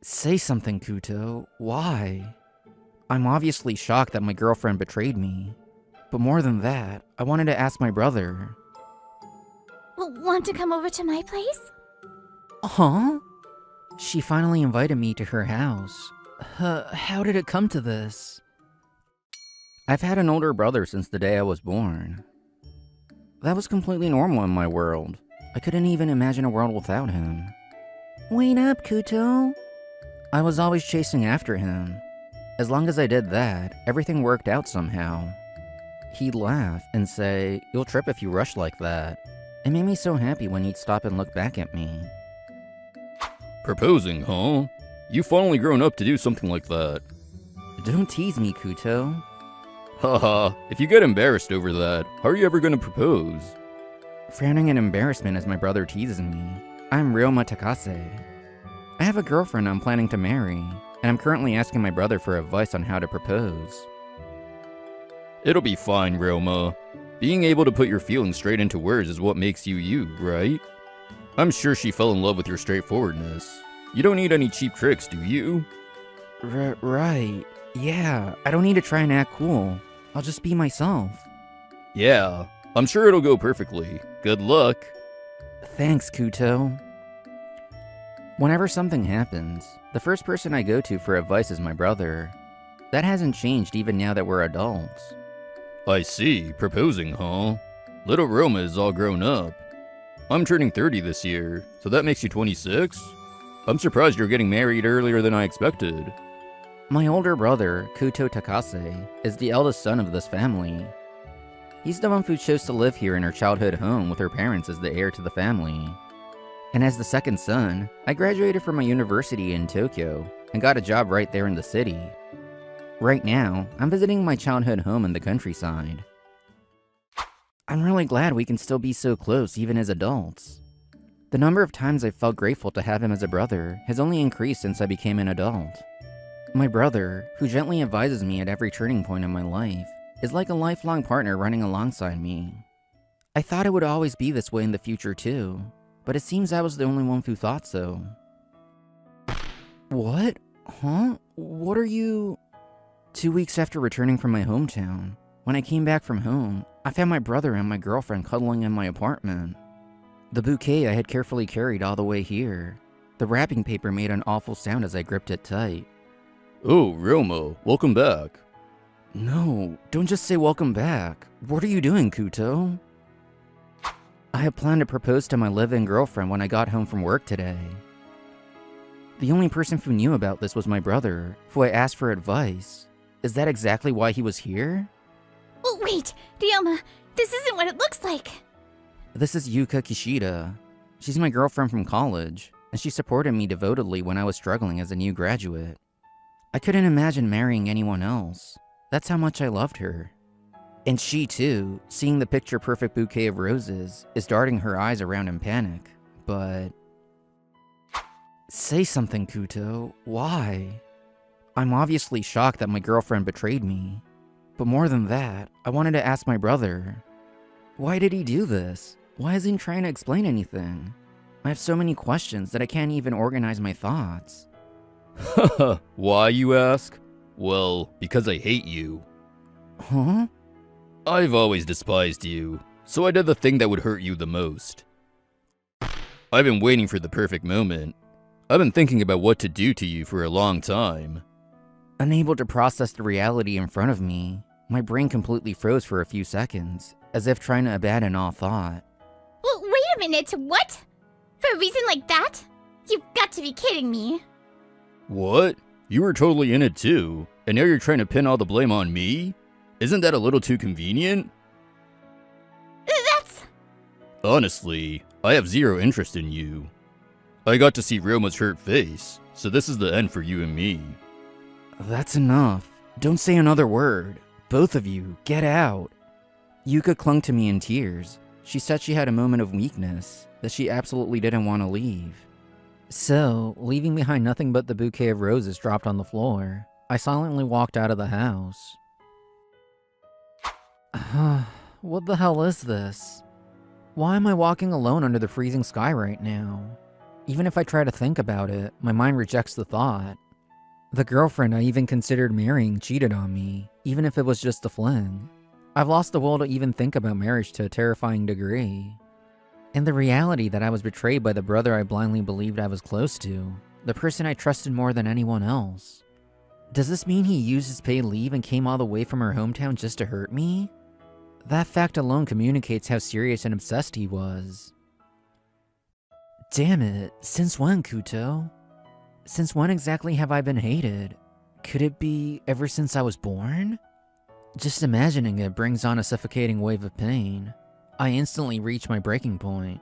Say something, Kuto. Why? I'm obviously shocked that my girlfriend betrayed me. But more than that, I wanted to ask my brother. Want to come over to my place? Huh? She finally invited me to her house. How did it come to this? I've had an older brother since the day I was born. That was completely normal in my world. I couldn't even imagine a world without him. Wait up, Kuto. I was always chasing after him. As long as I did that, everything worked out somehow. He'd laugh and say, "You'll trip if you rush like that." It made me so happy when he'd stop and look back at me. Proposing, huh? You've finally grown up to do something like that. Don't tease me, Kuto. Haha, if you get embarrassed over that, how are you ever gonna propose? Frowning in embarrassment as my brother teases me. I'm Ryoma Takase. I have a girlfriend I'm planning to marry, and I'm currently asking my brother for advice on how to propose. It'll be fine, Ryoma. Being able to put your feelings straight into words is what makes you you, right? I'm sure she fell in love with your straightforwardness. You don't need any cheap tricks, do you? Right. Yeah, I don't need to try and act cool. I'll just be myself. Yeah, I'm sure it'll go perfectly. Good luck. Thanks, Kuto. Whenever something happens, the first person I go to for advice is my brother. That hasn't changed even now that we're adults. I see, proposing, huh? Little Roma is all grown up. I'm turning 30 this year, so that makes you 26? I'm surprised you're getting married earlier than I expected. My older brother, Kuto Takase, is the eldest son of this family. He's the one who chose to live here in her childhood home with her parents as the heir to the family. And as the second son, I graduated from my university in Tokyo and got a job right there in the city. Right now, I'm visiting my childhood home in the countryside. I'm really glad we can still be so close even as adults. The number of times I've felt grateful to have him as a brother has only increased since I became an adult. My brother, who gently advises me at every turning point in my life, is like a lifelong partner running alongside me. I thought it would always be this way in the future too, but it seems I was the only one who thought so. What? Huh? What are you... 2 weeks after returning from my hometown, when I came back from home, I found my brother and my girlfriend cuddling in my apartment. The bouquet I had carefully carried all the way here. The wrapping paper made an awful sound as I gripped it tight. Oh, Roma, welcome back. No, don't just say welcome back. What are you doing, Kuto? I had planned to propose to my live-in girlfriend when I got home from work today. The only person who knew about this was my brother, who I asked for advice. Is that exactly why he was here? Oh, wait, Ryoma, this isn't what it looks like. This is Yuka Kishida. She's my girlfriend from college, and she supported me devotedly when I was struggling as a new graduate. I couldn't imagine marrying anyone else. That's how much I loved her. And she too, seeing the picture-perfect bouquet of roses, is darting her eyes around in panic. But... Say something, Kuto. Why? I'm obviously shocked that my girlfriend betrayed me. But more than that, I wanted to ask my brother. Why did he do this? Why isn't he trying to explain anything? I have so many questions that I can't even organize my thoughts. Haha, why, you ask? Well, because I hate you. Huh? I've always despised you, so I did the thing that would hurt you the most. I've been waiting for the perfect moment. I've been thinking about what to do to you for a long time. Unable to process the reality in front of me, my brain completely froze for a few seconds, as if trying to abandon all thought. Well, wait a minute, what? For a reason like that? You've got to be kidding me. What? You were totally in it too, and now you're trying to pin all the blame on me? Isn't that a little too convenient? That's... Honestly, I have zero interest in you. I got to see Ryoma's hurt face, so this is the end for you and me. That's enough. Don't say another word. Both of you, get out. Yuka clung to me in tears. She said she had a moment of weakness, that she absolutely didn't want to leave. So, leaving behind nothing but the bouquet of roses dropped on the floor, I silently walked out of the house. What the hell is this? Why am I walking alone under the freezing sky right now? Even if I try to think about it, my mind rejects the thought. The girlfriend I even considered marrying cheated on me, even if it was just a fling. I've lost the will to even think about marriage to a terrifying degree. And the reality that I was betrayed by the brother I blindly believed I was close to, the person I trusted more than anyone else. Does this mean he used his paid leave and came all the way from her hometown just to hurt me? That fact alone communicates how serious and obsessed he was. Damn it, since when, Kuto? Since when exactly have I been hated? Could it be ever since I was born? Just imagining it brings on a suffocating wave of pain. I instantly reach my breaking point.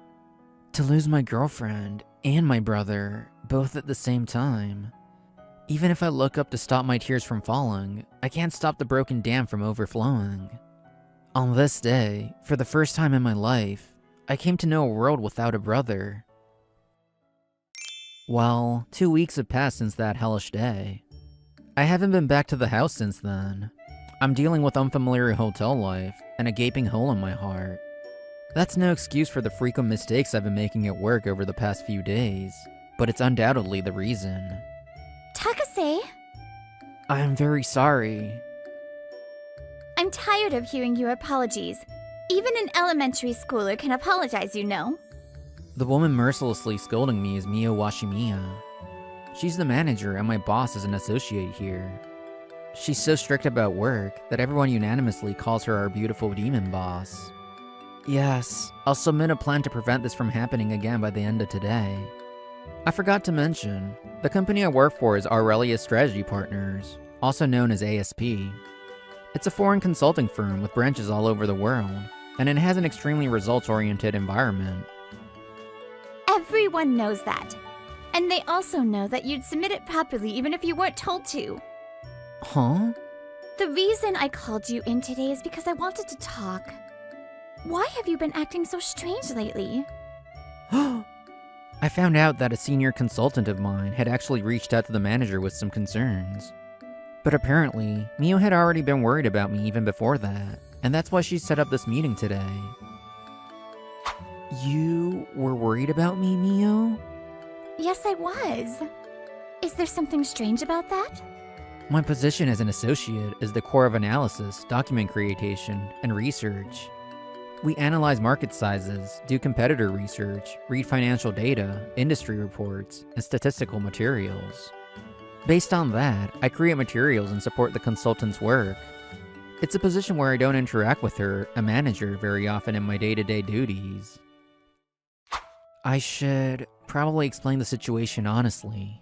To lose my girlfriend and my brother, both at the same time. Even if I look up to stop my tears from falling, I can't stop the broken dam from overflowing. On this day, for the first time in my life, I came to know a world without a brother. Well, 2 weeks have passed since that hellish day. I haven't been back to the house since then. I'm dealing with unfamiliar hotel life and a gaping hole in my heart. That's no excuse for the frequent mistakes I've been making at work over the past few days, but it's undoubtedly the reason. Takase? I am very sorry. I'm tired of hearing your apologies. Even an elementary schooler can apologize, you know. The woman mercilessly scolding me is Mio Washimiya. She's the manager and my boss is an associate here. She's so strict about work that everyone unanimously calls her our beautiful demon boss. Yes, I'll submit a plan to prevent this from happening again by the end of today. I forgot to mention, the company I work for is Aurelia Strategy Partners, also known as ASP. It's a foreign consulting firm with branches all over the world, and it has an extremely results-oriented environment. Everyone knows that. And they also know that you'd submit it properly even if you weren't told to. Huh? The reason I called you in today is because I wanted to talk. Why have you been acting so strange lately? I found out that a senior consultant of mine had actually reached out to the manager with some concerns. But apparently, Mio had already been worried about me even before that, and that's why she set up this meeting today. You were worried about me, Mio? Yes, I was. Is there something strange about that? My position as an associate is the core of analysis, document creation, and research. We analyze market sizes, do competitor research, read financial data, industry reports, and statistical materials. Based on that, I create materials and support the consultant's work. It's a position where I don't interact with her, a manager, very often in my day-to-day duties. I should probably explain the situation honestly.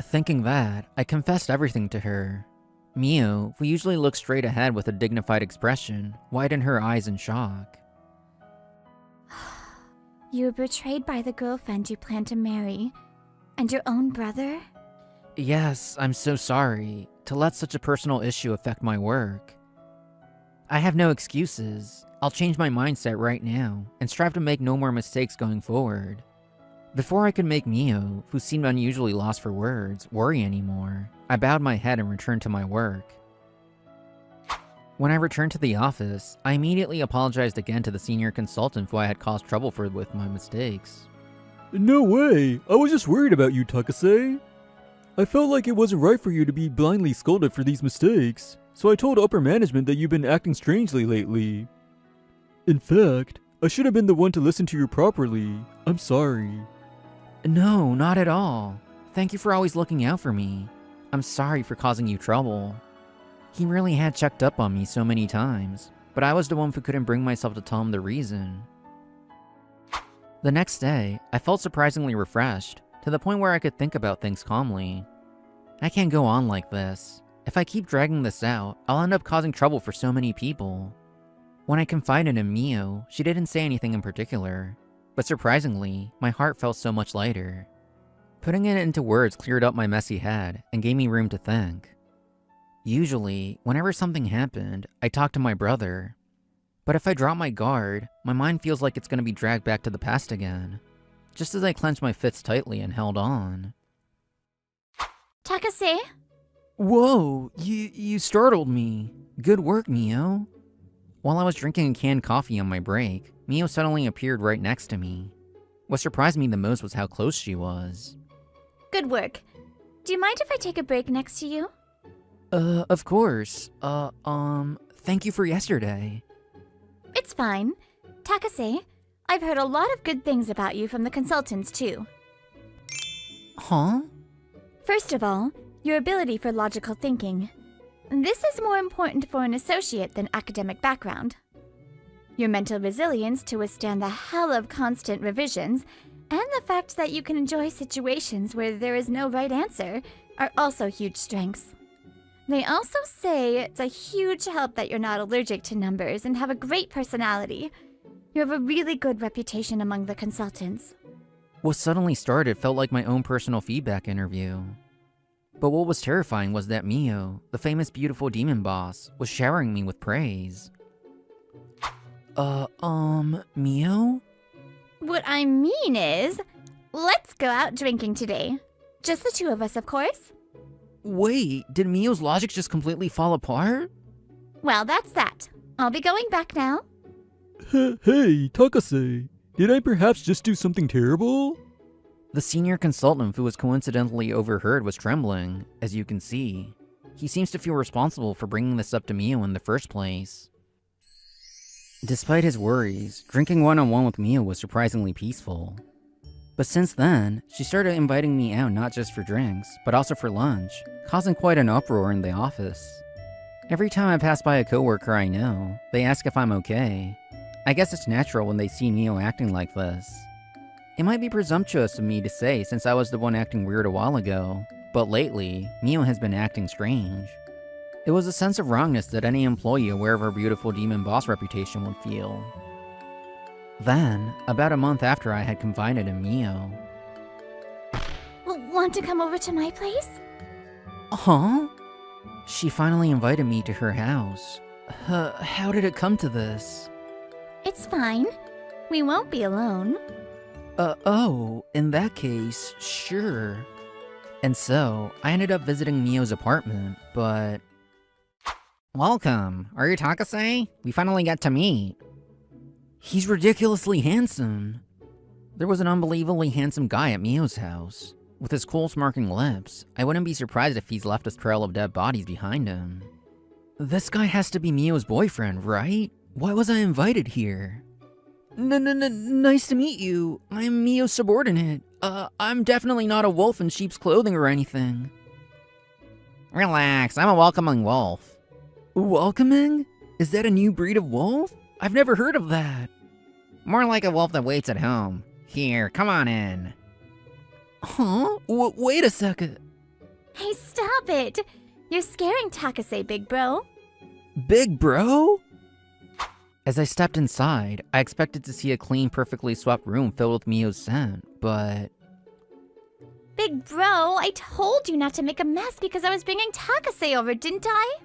Thinking that, I confessed everything to her. Mio, who usually looks straight ahead with a dignified expression, widened her eyes in shock. You were betrayed by the girlfriend you plan to marry, and your own brother? Yes, I'm so sorry to let such a personal issue affect my work. I have no excuses. I'll change my mindset right now and strive to make no more mistakes going forward. Before I could make Mio, who seemed unusually lost for words, worry anymore, I bowed my head and returned to my work. When I returned to the office, I immediately apologized again to the senior consultant who I had caused trouble for with my mistakes. No way! I was just worried about you, Takase. I felt like it wasn't right for you to be blindly scolded for these mistakes, so I told upper management that you've been acting strangely lately. In fact, I should have been the one to listen to you properly. I'm sorry. No, not at all. Thank you for always looking out for me. I'm sorry for causing you trouble. He really had checked up on me so many times, but I was the one who couldn't bring myself to tell him the reason. The next day, I felt surprisingly refreshed, to the point where I could think about things calmly. I can't go on like this. If I keep dragging this out, I'll end up causing trouble for so many people. When I confided in Mio, she didn't say anything in particular, but surprisingly, my heart felt so much lighter. Putting it into words cleared up my messy head and gave me room to think. Usually, whenever something happened, I talked to my brother. But if I drop my guard, my mind feels like it's going to be dragged back to the past again, just as I clenched my fists tightly and held on. Takase? Whoa, you startled me. Good work, Mio. While I was drinking a canned coffee on my break, Mio suddenly appeared right next to me. What surprised me the most was how close she was. Good work. Do you mind if I take a break next to you? Of course. Thank you for yesterday. It's fine. Takase, I've heard a lot of good things about you from the consultants, too. Huh? First of all, your ability for logical thinking. This is more important for an associate than academic background. Your mental resilience to withstand the hell of constant revisions, and the fact that you can enjoy situations where there is no right answer, are also huge strengths. They also say it's a huge help that you're not allergic to numbers and have a great personality. You have a really good reputation among the consultants. What suddenly started felt like my own personal feedback interview. But what was terrifying was that Mio, the famous beautiful demon boss, was showering me with praise. Mio? What I mean is, let's go out drinking today. Just the two of us, of course. Wait, did Mio's logic just completely fall apart? Well, that's that. I'll be going back now. Hey, Takase. Did I perhaps just do something terrible? The senior consultant who was coincidentally overheard was trembling, as you can see. He seems to feel responsible for bringing this up to Mio in the first place. Despite his worries, drinking one-on-one with Mio was surprisingly peaceful. But since then, she started inviting me out not just for drinks, but also for lunch, causing quite an uproar in the office. Every time I pass by a coworker I know, they ask if I'm okay. I guess it's natural when they see Mio acting like this. It might be presumptuous of me to say since I was the one acting weird a while ago, but lately, Mio has been acting strange. It was a sense of wrongness that any employee aware of her beautiful demon boss reputation would feel. Then, about a month after I had confided in Mio. Want to come over to my place? Huh? She finally invited me to her house. How did it come to this? It's fine. We won't be alone. In that case, sure. And so, I ended up visiting Mio's apartment, but... Welcome. Are you Takase? We finally got to meet. He's ridiculously handsome. There was an unbelievably handsome guy at Mio's house. With his cool smirking lips, I wouldn't be surprised if he's left a trail of dead bodies behind him. This guy has to be Mio's boyfriend, right? Why was I invited here? Nice to meet you. I'm Mio's subordinate. I'm definitely not a wolf in sheep's clothing or anything. Relax, I'm a welcoming wolf. Welcoming? Is that a new breed of wolf? I've never heard of that. More like a wolf that waits at home. Here, come on in. Huh? Wait a second. Hey, stop it! You're scaring Takase, big bro. Big bro? As I stepped inside, I expected to see a clean, perfectly swept room filled with Mio's scent, but... Big bro, I told you not to make a mess because I was bringing Takase over, didn't I?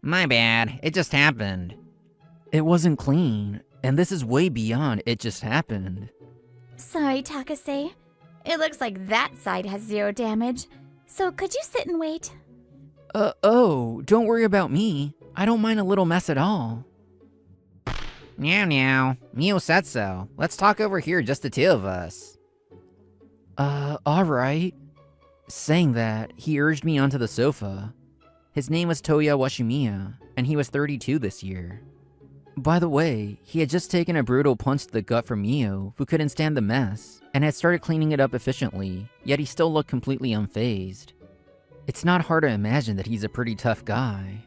My bad, it just happened. It wasn't clean, and this is way beyond it just happened. Sorry, Takase. It looks like that side has 0 damage. So could you sit and wait? Don't worry about me. I don't mind a little mess at all. Meow. Mio said so. Let's talk over here, just the two of us. Alright. Saying that, he urged me onto the sofa. His name was Toya Washimiya, and he was 32 this year. By the way, he had just taken a brutal punch to the gut from Mio, who couldn't stand the mess, and had started cleaning it up efficiently, yet he still looked completely unfazed. It's not hard to imagine that he's a pretty tough guy.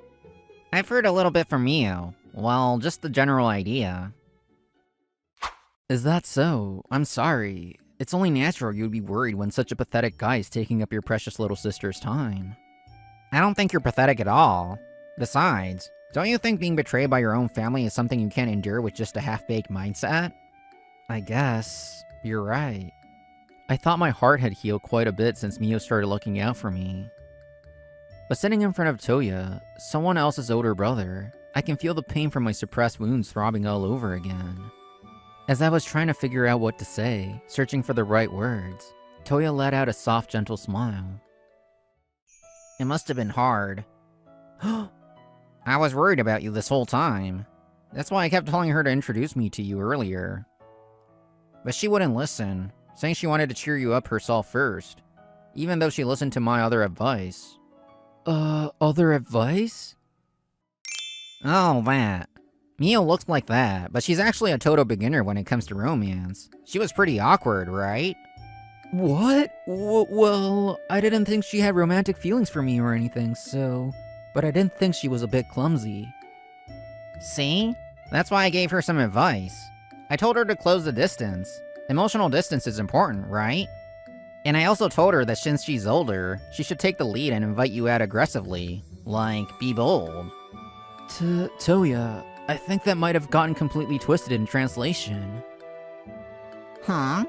I've heard a little bit from Mio. Well, just the general idea. Is that so? I'm sorry. It's only natural you would be worried when such a pathetic guy is taking up your precious little sister's time. I don't think you're pathetic at all. Besides, don't you think being betrayed by your own family is something you can't endure with just a half-baked mindset? I guess you're right. I thought my heart had healed quite a bit since Mio started looking out for me. But sitting in front of Toya, someone else's older brother, I can feel the pain from my suppressed wounds throbbing all over again. As I was trying to figure out what to say, searching for the right words, Toya let out a soft, gentle smile. It must have been hard. I was worried about you this whole time. That's why I kept telling her to introduce me to you earlier. but she wouldn't listen, saying she wanted to cheer you up herself first, even though she listened to my other advice. Other advice? Oh, that. Mio looks like that, but she's actually a total beginner when it comes to romance. She was pretty awkward, right? What? Well, I didn't think she had romantic feelings for me or anything, so... But I didn't think she was a bit clumsy. See? That's why I gave her some advice. I told her to close the distance. Emotional distance is important, right? And I also told her that since she's older, she should take the lead and invite you out aggressively. Like, be bold. Toya, I think that might have gotten completely twisted in translation. Huh?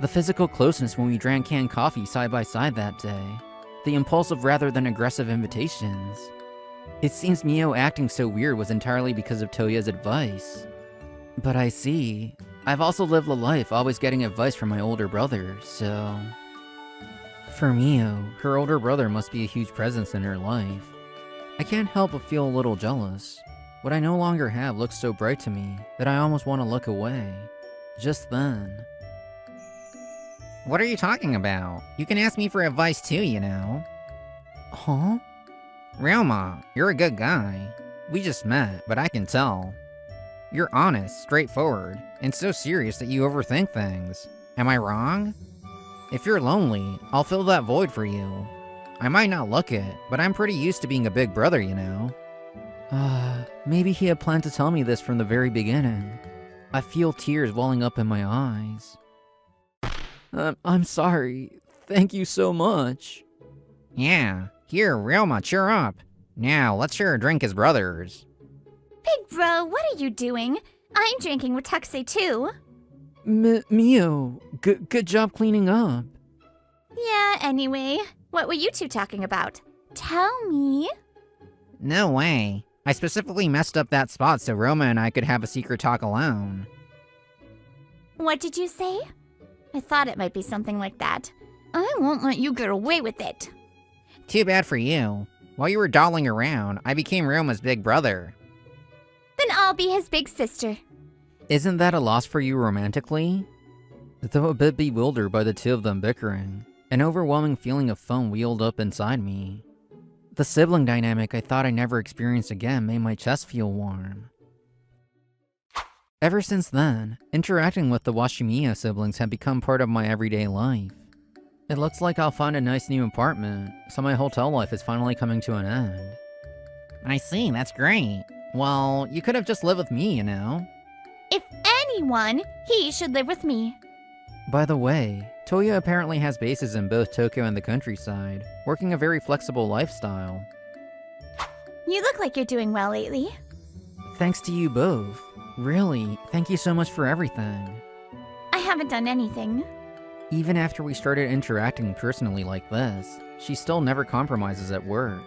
The physical closeness when we drank canned coffee side by side that day. The impulsive rather than aggressive invitations. It seems Mio acting so weird was entirely because of Toya's advice. But I see. I've also lived a life always getting advice from my older brother, so... For Mio, her older brother must be a huge presence in her life. I can't help but feel a little jealous. What I no longer have looks so bright to me that I almost want to look away. Just then. What are you talking about? You can ask me for advice too, you know. Huh? Ryoma, you're a good guy. We just met, but I can tell. You're honest, straightforward, and so serious that you overthink things. Am I wrong? If you're lonely, I'll fill that void for you. I might not look it, but I'm pretty used to being a big brother, you know. Maybe he had planned to tell me this from the very beginning. I feel tears welling up in my eyes. I'm sorry. Thank you so much. Yeah, here, Ryoma, cheer up. Now, let's share a drink as brothers. Big bro, what are you doing? I'm drinking with Takusei too. Mio, good job cleaning up. Yeah, anyway, what were you two talking about? Tell me. No way. I specifically messed up that spot so Roma and I could have a secret talk alone. What did you say? I thought it might be something like that. I won't let you get away with it. Too bad for you. While you were dawdling around, I became Roma's big brother. Then I'll be his big sister. Isn't that a loss for you romantically? Though a bit bewildered by the two of them bickering, an overwhelming feeling of fun wheeled up inside me. The sibling dynamic I thought I never experienced again made my chest feel warm. Ever since then, interacting with the Washimiya siblings had become part of my everyday life. It looks like I'll find a nice new apartment, so my hotel life is finally coming to an end. I see, that's great. Well, you could have just lived with me, you know? If anyone, he should live with me. By the way, Toya apparently has bases in both Tokyo and the countryside, working a very flexible lifestyle. You look like you're doing well lately. Thanks to you both. Really, thank you so much for everything. I haven't done anything. Even after we started interacting personally like this, she still never compromises at work.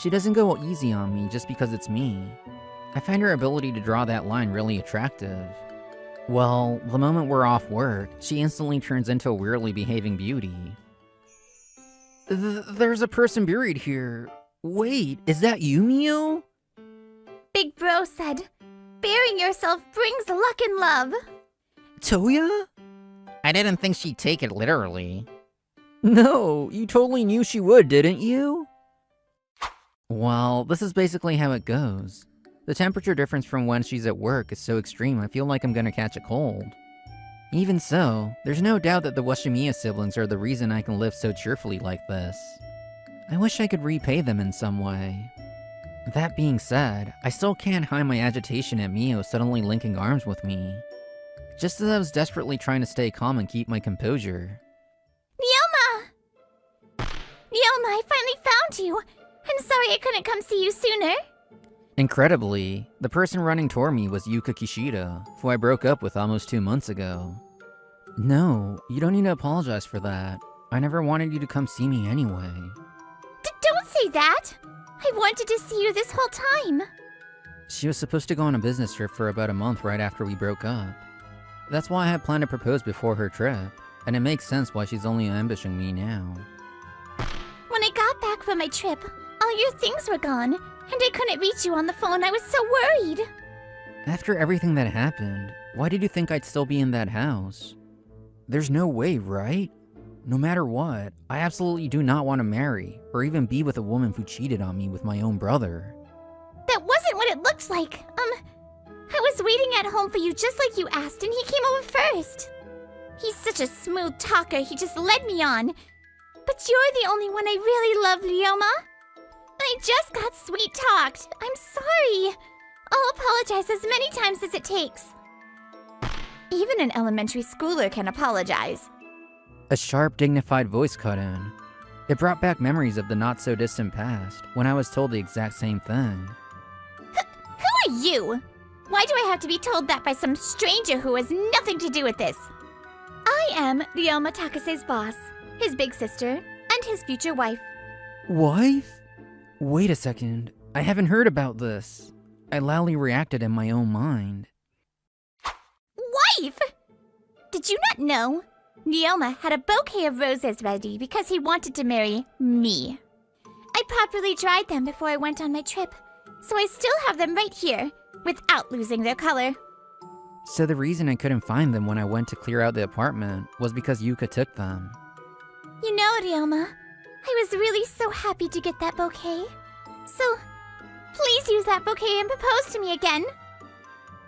She doesn't go easy on me just because it's me. I find her ability to draw that line really attractive. Well, the moment we're off work, she instantly turns into a weirdly behaving beauty. There's a person buried here. Wait, is that you, Mio? Big bro said, burying yourself brings luck and love. Toya? I didn't think she'd take it literally. No, you totally knew she would, didn't you? Well, this is basically how it goes. The temperature difference from when she's at work is so extreme I feel like I'm gonna catch a cold. Even so, there's no doubt that the Washimiya siblings are the reason I can live so cheerfully like this. I wish I could repay them in some way. That being said, I still can't hide my agitation at Mio suddenly linking arms with me. Just as I was desperately trying to stay calm and keep my composure. Ryoma! Ryoma, I finally found you! I'm sorry I couldn't come see you sooner. Incredibly, the person running toward me was Yuka Kishida, who I broke up with almost 2 months ago. No, you don't need to apologize for that. I never wanted you to come see me anyway. Don't say that! I wanted to see you this whole time. She was supposed to go on a business trip for about a month right after we broke up. That's why I had planned to propose before her trip, and it makes sense why she's only ambushing me now. When I got back from my trip, all your things were gone, and I couldn't reach you on the phone. I was so worried. After everything that happened, why did you think I'd still be in that house? There's no way, right? No matter what, I absolutely do not want to marry, or even be with a woman who cheated on me with my own brother. That wasn't what it looked like. I was waiting at home for you just like you asked, and he came over first. He's such a smooth talker, he just led me on. But you're the only one I really love, Ryoma. I just got sweet-talked. I'm sorry. I'll apologize as many times as it takes. Even an elementary schooler can apologize. A sharp, dignified voice cut in. It brought back memories of the not-so-distant past, when I was told the exact same thing. Who are you? Why do I have to be told that by some stranger who has nothing to do with this? I am Ryoma Takase's boss, his big sister, and his future wife. Wife? Wait a second. I haven't heard about this. I loudly reacted in my own mind. Wife? Did you not know? Ryoma had a bouquet of roses ready because he wanted to marry me. I properly dried them before I went on my trip, so I still have them right here, without losing their color. So the reason I couldn't find them when I went to clear out the apartment was because Yuka took them. You know, Ryoma, I was really so happy to get that bouquet. So, please use that bouquet and propose to me again.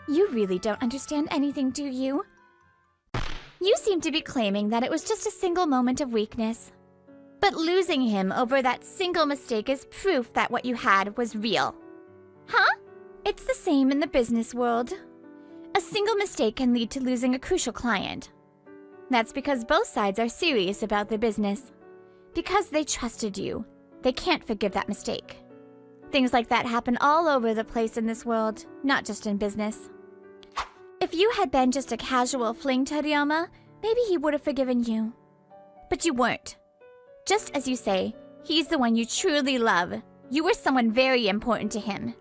You really don't understand anything, do you? You seem to be claiming that it was just a single moment of weakness. But losing him over that single mistake is proof that what you had was real. Huh? It's the same in the business world. A single mistake can lead to losing a crucial client. That's because both sides are serious about their business. Because they trusted you, they can't forgive that mistake. Things like that happen all over the place in this world, not just in business. If you had been just a casual fling to Ryoma, maybe he would have forgiven you. But you weren't. Just as you say, he's the one you truly love. You were someone very important to him.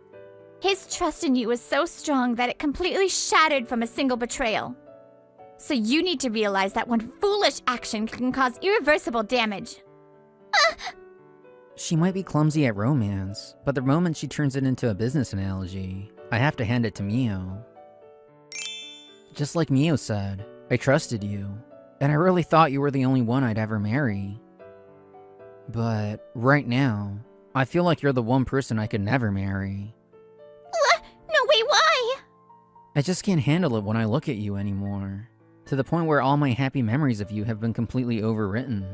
His trust in you was so strong that it completely shattered from a single betrayal. So you need to realize that one foolish action can cause irreversible damage. She might be clumsy at romance, but the moment she turns it into a business analogy, I have to hand it to Mio. Just like Mio said, I trusted you, and I really thought you were the only one I'd ever marry. But right now, I feel like you're the one person I could never marry. No, wait, why? I just can't handle it when I look at you anymore, to the point where all my happy memories of you have been completely overwritten.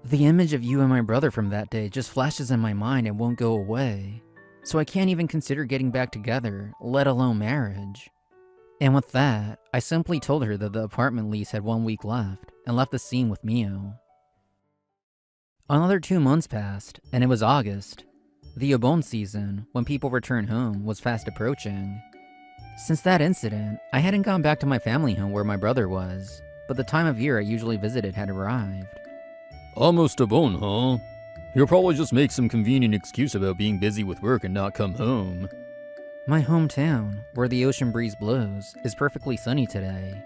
The image of you and my brother from that day just flashes in my mind and won't go away, so I can't even consider getting back together, let alone marriage. And with that, I simply told her that the apartment lease had 1 week left, and left the scene with Mio. Another 2 months passed, and it was August. The Obon season, when people return home, was fast approaching. Since that incident, I hadn't gone back to my family home where my brother was, but the time of year I usually visited had arrived. Almost a bone, huh? He'll probably just make some convenient excuse about being busy with work and not come home. My hometown, where the ocean breeze blows, is perfectly sunny today.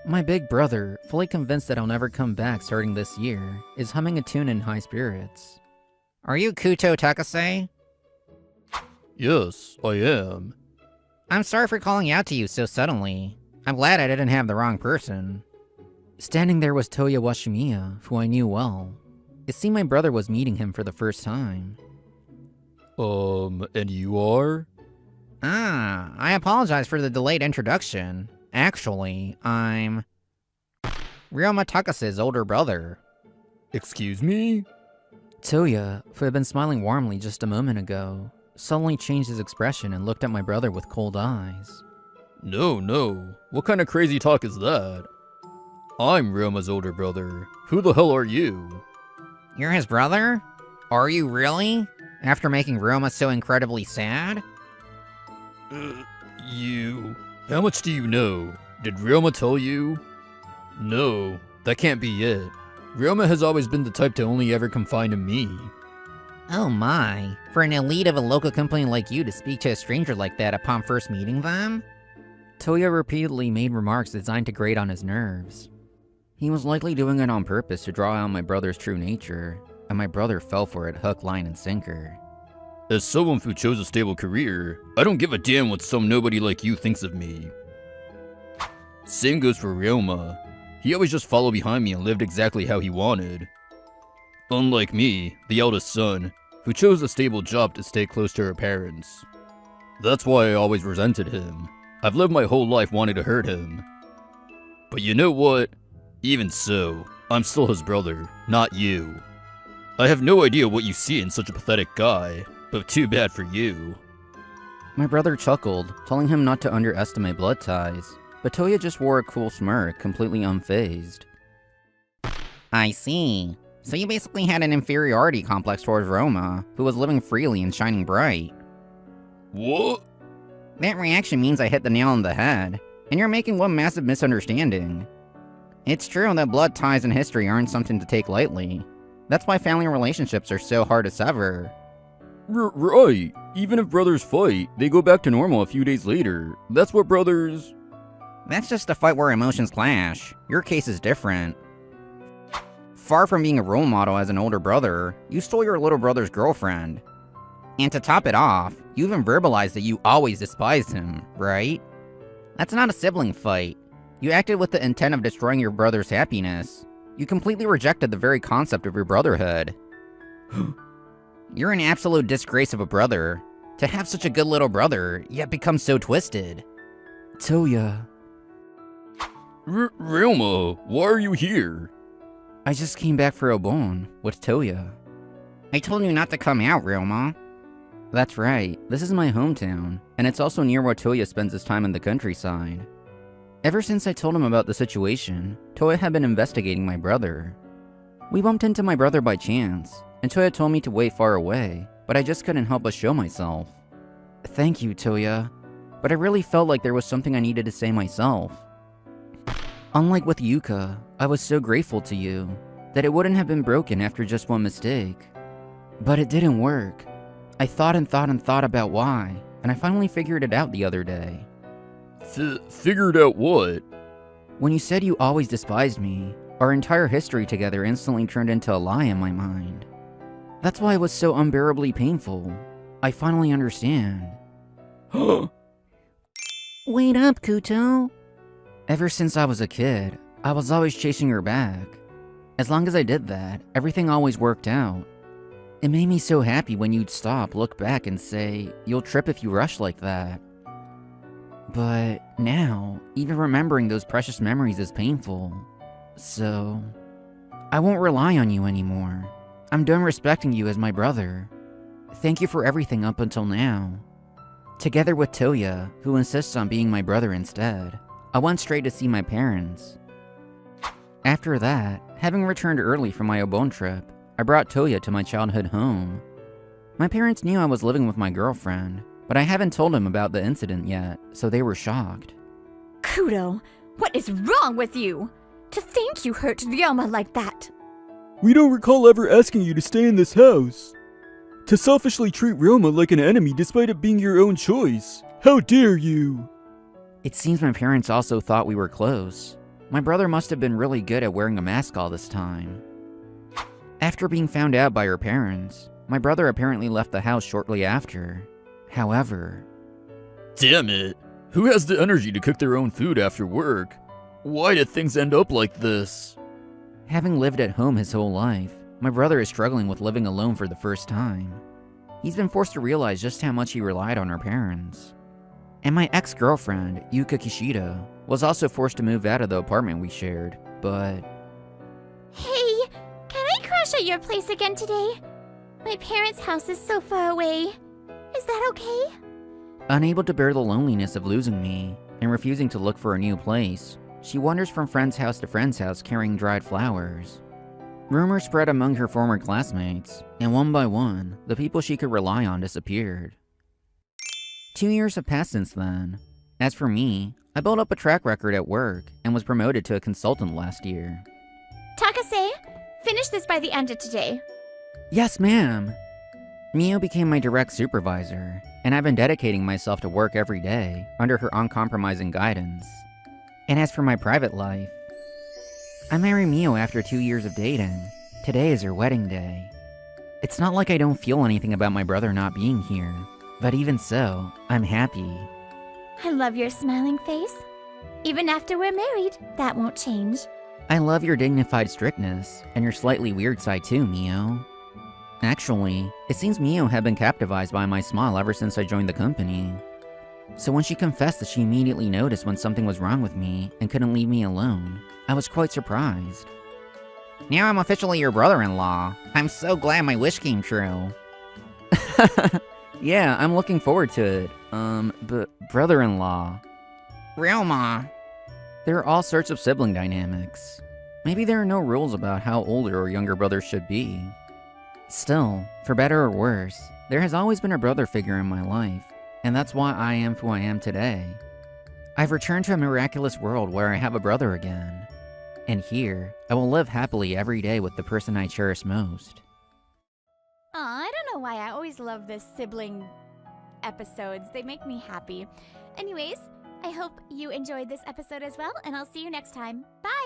My big brother, fully convinced that I'll never come back starting this year, is humming a tune in high spirits. Are you Kuto Takase? Yes, I am. I'm sorry for calling out to you so suddenly. I'm glad I didn't have the wrong person. Standing there was Toya Washimiya, who I knew well. It seemed my brother was meeting him for the first time. And you are? I apologize for the delayed introduction. Actually, I'm Ryoma Takase's older brother. Excuse me? Toya, who had been smiling warmly just a moment ago, suddenly changed his expression and looked at my brother with cold eyes. No. What kind of crazy talk is that? I'm Ryoma's older brother. Who the hell are you? You're his brother? Are you really? After making Ryoma so incredibly sad? You... How much do you know? Did Ryoma tell you? No, that can't be it. Ryoma has always been the type to only ever confide in me. Oh my, for an elite of a local company like you to speak to a stranger like that upon first meeting them? Toya repeatedly made remarks designed to grate on his nerves. He was likely doing it on purpose to draw out my brother's true nature, and my brother fell for it hook, line, and sinker. As someone who chose a stable career, I don't give a damn what some nobody like you thinks of me. Same goes for Ryoma. He always just followed behind me and lived exactly how he wanted. Unlike me, the eldest son, who chose a stable job to stay close to her parents. That's why I always resented him. I've lived my whole life wanting to hurt him. But you know what? Even so, I'm still his brother, not you. I have no idea what you see in such a pathetic guy, but too bad for you. My brother chuckled, telling him not to underestimate blood ties, but Toya just wore a cool smirk, completely unfazed. I see. So you basically had an inferiority complex towards Roma, who was living freely and shining bright. What? That reaction means I hit the nail on the head, and you're making one massive misunderstanding. It's true that blood ties in history aren't something to take lightly. That's why family relationships are so hard to sever. Right. Even if brothers fight, they go back to normal a few days later. That's what brothers... That's just a fight where emotions clash. Your case is different. Far from being a role model as an older brother, you stole your little brother's girlfriend. And to top it off, you even verbalized that you always despised him, right? That's not a sibling fight. You acted with the intent of destroying your brother's happiness. You completely rejected the very concept of your brotherhood. You're an absolute disgrace of a brother. To have such a good little brother, yet become so twisted. Toya. Ryoma, why are you here? I just came back for Obon with Toya. I told you not to come out, Ryoma. That's right, this is my hometown, and it's also near where Toya spends his time in the countryside. Ever since I told him about the situation, Toya had been investigating my brother. We bumped into my brother by chance, and Toya told me to wait far away, but I just couldn't help but show myself. Thank you, Toya, but I really felt like there was something I needed to say myself. Unlike with Yuka, I was so grateful to you that it wouldn't have been broken after just one mistake. But it didn't work. I thought and thought and thought about why, and I finally figured it out the other day. Figured out what? When you said you always despised me, our entire history together instantly turned into a lie in my mind. That's why it was so unbearably painful. I finally understand. Wait up, Kuto. Ever since I was a kid, I was always chasing her back. As long as I did that, everything always worked out. It made me so happy when you'd stop, look back, and say, "You'll trip if you rush like that." But now, even remembering those precious memories is painful. So, I won't rely on you anymore. I'm done respecting you as my brother. Thank you for everything up until now. Together with Toya, who insists on being my brother instead, I went straight to see my parents. After that, having returned early from my Obon trip, I brought Toya to my childhood home. My parents knew I was living with my girlfriend, but I haven't told them about the incident yet, so they were shocked. Kudo, what is wrong with you? To think you hurt Ryoma like that. We don't recall ever asking you to stay in this house. To selfishly treat Ryoma like an enemy despite it being your own choice. How dare you? It seems my parents also thought we were close. My brother must have been really good at wearing a mask all this time. After being found out by her parents, my brother apparently left the house shortly after. However... Damn it! Who has the energy to cook their own food after work? Why did things end up like this? Having lived at home his whole life, my brother is struggling with living alone for the first time. He's been forced to realize just how much he relied on our parents. And my ex-girlfriend, Yuka Kishida, was also forced to move out of the apartment we shared, but... Hey, can I crash at your place again today? My parents' house is so far away. Is that okay? Unable to bear the loneliness of losing me, and refusing to look for a new place, she wanders from friend's house to friend's house carrying dried flowers. Rumors spread among her former classmates, and one by one, the people she could rely on disappeared. 2 years have passed since then. As for me, I built up a track record at work and was promoted to a consultant last year. Takase, finish this by the end of today. Yes, ma'am! Mio became my direct supervisor, and I've been dedicating myself to work every day under her uncompromising guidance. And as for my private life, I married Mio after 2 years of dating. Today is her wedding day. It's not like I don't feel anything about my brother not being here, but even so, I'm happy. I love your smiling face. Even after we're married, that won't change. I love your dignified strictness, and your slightly weird side too, Mio. Actually, it seems Mio had been captivated by my smile ever since I joined the company. So when she confessed that she immediately noticed when something was wrong with me and couldn't leave me alone, I was quite surprised. Now I'm officially your brother-in-law. I'm so glad my wish came true. Yeah, I'm looking forward to it. But brother-in-law. Realma. There are all sorts of sibling dynamics. Maybe there are no rules about how older or younger brothers should be. Still, for better or worse, there has always been a brother figure in my life, and that's why I am who I am today. I've returned to a miraculous world where I have a brother again. And here, I will live happily every day with the person I cherish most. Aw, I don't know why I always love the sibling episodes. They make me happy. Anyways, I hope you enjoyed this episode as well, and I'll see you next time. Bye!